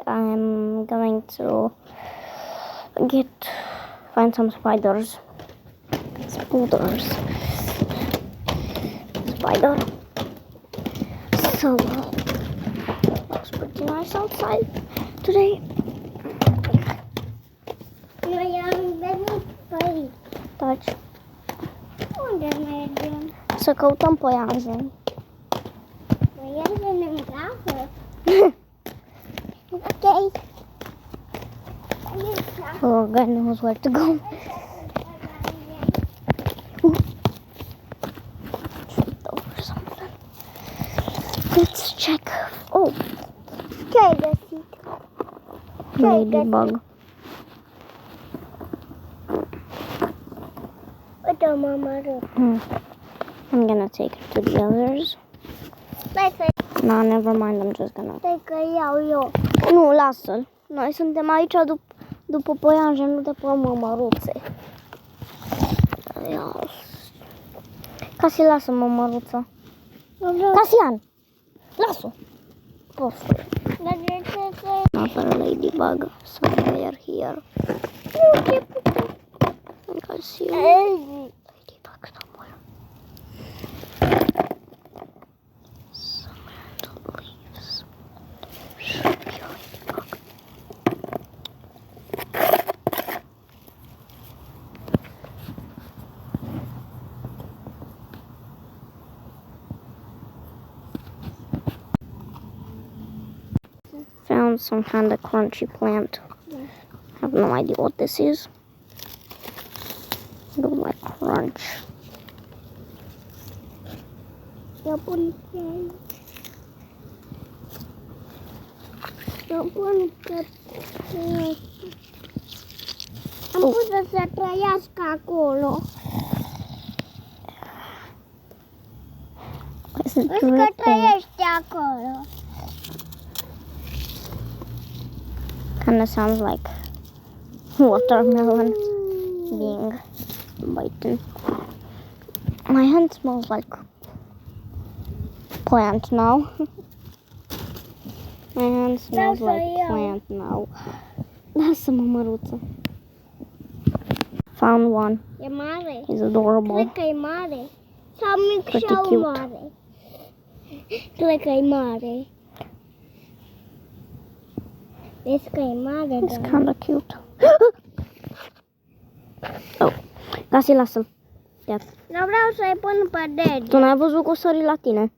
I am going to find some spiders. Spooders. Spider. So, looks pretty nice outside today. Taci. Unde mergem? Să căutăm păianjeni. Păianjeni în casă? Ok. Oh, God knows where to go. Let's check. Oh, Ce ai găsit? ladybug. Uite-o, mama râd. I'm gonna take it to the others. Stai să... No, never mind. I'm just gonna... Stai că iau eu. Nu, lasă-l. Noi suntem aici după păianjen, nu de pe mămăruțe. Casi, lasă mămăruța. Casian! Lasă-o! Prostul. Dar de ce să... Another ladybug somewhere here. I can see a ladybug somewhere. Somewhere in the leaves. Should be a ladybug. Found some kind of crunchy plant. I have no idea what this is. I don't like crunch. Eu pun pe aici. Eu pun pe... Am pus să trăiască acolo. Is it Vezi că dripping? trăiește acolo. Kind of sounds like watermelon being bitten. My hand smells like plant now. My hand smells să like iau. plant now. Lasă-mă, măruță. Found one. E mare. He's adorable. Cred că e mare. Sau mic Pretty sau cute. mare. Cred că e mare. Vezi că e mare, It's dar... kind of cute. Oh, Gasi, lasă-l. Ia. Dar vreau să-i pun pe deget. Tu n-ai văzut că o sări la tine?